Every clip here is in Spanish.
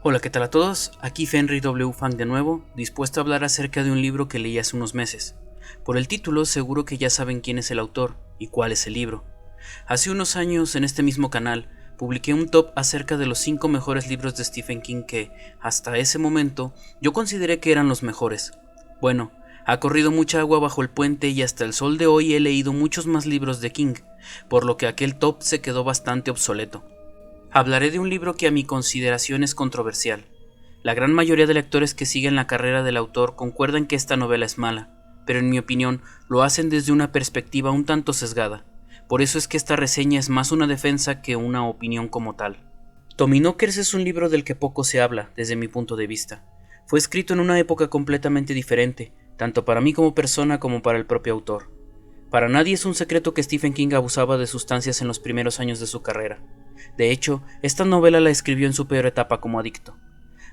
Hola, ¿qué tal a todos? Aquí Fenry W. Fang de nuevo, dispuesto a hablar acerca de un libro que leí hace unos meses. Por el título seguro que ya saben quién es el autor y cuál es el libro. Hace unos años en este mismo canal publiqué un top acerca de los 5 mejores libros de Stephen King que, hasta ese momento, yo consideré que eran los mejores. Bueno, ha corrido mucha agua bajo el puente y hasta el sol de hoy he leído muchos más libros de King, por lo que aquel top se quedó bastante obsoleto. Hablaré de un libro que a mi consideración es controversial. La gran mayoría de lectores que siguen la carrera del autor concuerdan que esta novela es mala, pero en mi opinión lo hacen desde una perspectiva un tanto sesgada. Por eso es que esta reseña es más una defensa que una opinión como tal. Tommyknockers es un libro del que poco se habla, desde mi punto de vista. Fue escrito en una época completamente diferente, tanto para mí como persona como para el propio autor. Para nadie es un secreto que Stephen King abusaba de sustancias en los primeros años de su carrera. De hecho, esta novela la escribió en su peor etapa como adicto.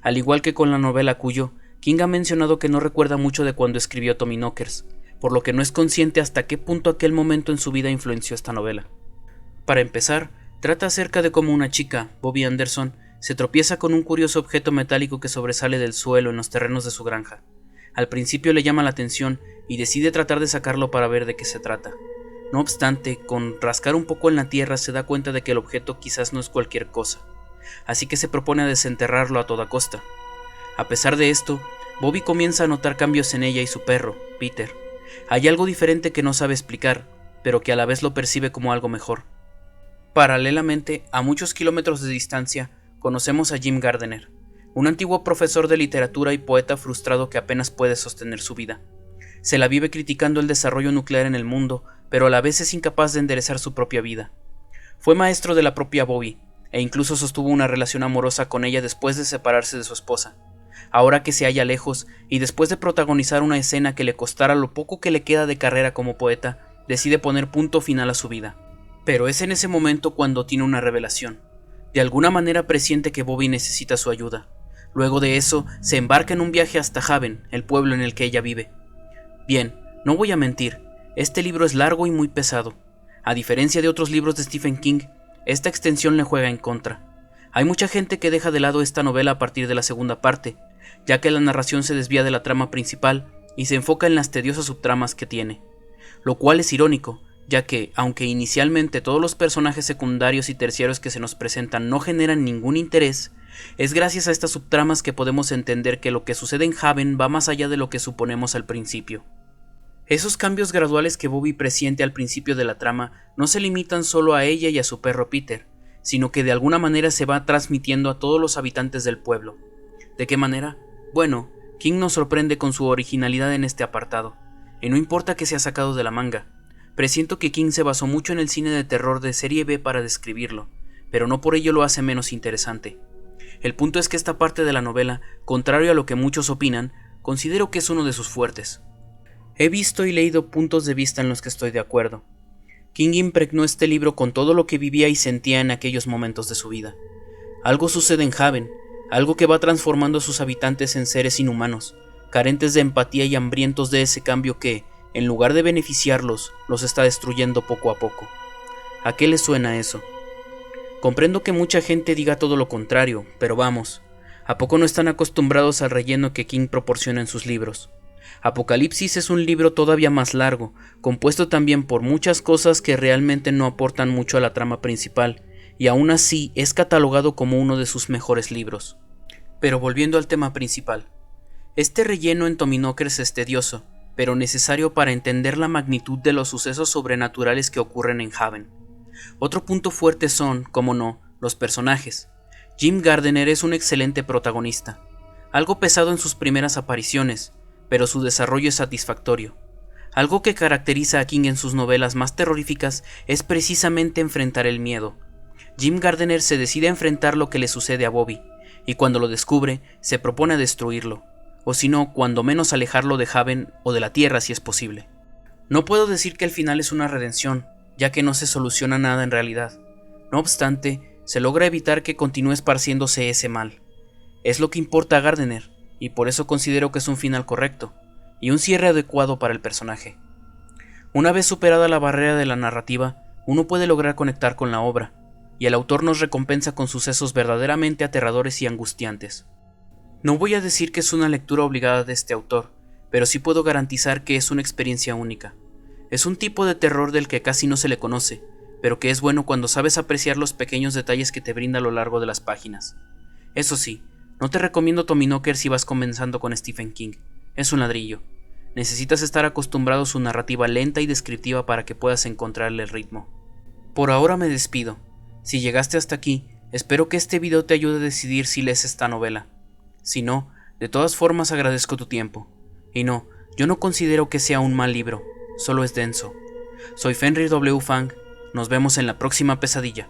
Al igual que con la novela Cuyo, King ha mencionado que no recuerda mucho de cuando escribió Tommyknockers, por lo que no es consciente hasta qué punto aquel momento en su vida influenció esta novela. Para empezar, trata acerca de cómo una chica, Bobby Anderson, se tropieza con un curioso objeto metálico que sobresale del suelo en los terrenos de su granja. Al principio le llama la atención y decide tratar de sacarlo para ver de qué se trata. No obstante, con rascar un poco en la tierra se da cuenta de que el objeto quizás no es cualquier cosa, así que se propone a desenterrarlo a toda costa. A pesar de esto, Bobby comienza a notar cambios en ella y su perro, Peter. Hay algo diferente que no sabe explicar, pero que a la vez lo percibe como algo mejor. Paralelamente, a muchos kilómetros de distancia, conocemos a Jim Gardner, un antiguo profesor de literatura y poeta frustrado que apenas puede sostener su vida. Se la vive criticando el desarrollo nuclear en el mundo, pero a la vez es incapaz de enderezar su propia vida. Fue maestro de la propia Bobby, e incluso sostuvo una relación amorosa con ella después de separarse de su esposa. Ahora que se halla lejos, y después de protagonizar una escena que le costara lo poco que le queda de carrera como poeta, decide poner punto final a su vida. Pero es en ese momento cuando tiene una revelación. De alguna manera presiente que Bobby necesita su ayuda. Luego de eso, se embarca en un viaje hasta Haven, el pueblo en el que ella vive. Bien, no voy a mentir, este libro es largo y muy pesado. A diferencia de otros libros de Stephen King, esta extensión le juega en contra. Hay mucha gente que deja de lado esta novela a partir de la segunda parte, ya que la narración se desvía de la trama principal y se enfoca en las tediosas subtramas que tiene. Lo cual es irónico, ya que, aunque inicialmente todos los personajes secundarios y terciarios que se nos presentan no generan ningún interés, es gracias a estas subtramas que podemos entender que lo que sucede en Haven va más allá de lo que suponemos al principio. Esos cambios graduales que Bobby presiente al principio de la trama no se limitan solo a ella y a su perro Peter, sino que de alguna manera se va transmitiendo a todos los habitantes del pueblo. ¿De qué manera? Bueno, King nos sorprende con su originalidad en este apartado, y no importa que sea sacado de la manga. Presiento que King se basó mucho en el cine de terror de serie B para describirlo, pero no por ello lo hace menos interesante. El punto es que esta parte de la novela, contrario a lo que muchos opinan, considero que es uno de sus fuertes. He visto y leído puntos de vista en los que estoy de acuerdo. King impregnó este libro con todo lo que vivía y sentía en aquellos momentos de su vida. Algo sucede en Haven, algo que va transformando a sus habitantes en seres inhumanos, carentes de empatía y hambrientos de ese cambio que, en lugar de beneficiarlos, los está destruyendo poco a poco. ¿A qué les suena eso? Comprendo que mucha gente diga todo lo contrario, pero vamos, ¿a poco no están acostumbrados al relleno que King proporciona en sus libros? Apocalipsis es un libro todavía más largo, compuesto también por muchas cosas que realmente no aportan mucho a la trama principal, y aún así es catalogado como uno de sus mejores libros. Pero volviendo al tema principal, este relleno en Tommyknockers es tedioso, pero necesario para entender la magnitud de los sucesos sobrenaturales que ocurren en Haven. Otro punto fuerte son, como no, los personajes. Jim Gardner es un excelente protagonista, algo pesado en sus primeras apariciones, pero su desarrollo es satisfactorio. Algo que caracteriza a King en sus novelas más terroríficas es precisamente enfrentar el miedo. Jim Gardner se decide a enfrentar lo que le sucede a Bobby, y cuando lo descubre, se propone a destruirlo, o si no, cuando menos alejarlo de Haven o de la Tierra si es posible. No puedo decir que el final es una redención, ya que no se soluciona nada en realidad. No obstante, se logra evitar que continúe esparciéndose ese mal. Es lo que importa a Gardner, y por eso considero que es un final correcto, y un cierre adecuado para el personaje. Una vez superada la barrera de la narrativa, uno puede lograr conectar con la obra. y el autor nos recompensa con sucesos verdaderamente aterradores y angustiantes. No voy a decir que es una lectura obligada de este autor, pero sí puedo garantizar que es una experiencia única. Es un tipo de terror del que casi no se le conoce, pero que es bueno cuando sabes apreciar los pequeños detalles que te brinda a lo largo de las páginas. Eso sí, no te recomiendo Tommyknocker si vas comenzando con Stephen King. Es un ladrillo. Necesitas estar acostumbrado a su narrativa lenta y descriptiva para que puedas encontrarle el ritmo. Por ahora me despido. Si llegaste hasta aquí, espero que este video te ayude a decidir si lees esta novela. Si no, de todas formas agradezco tu tiempo. Y no, yo no considero que sea un mal libro, solo es denso. Soy Fenrir W. Fang, nos vemos en la próxima pesadilla.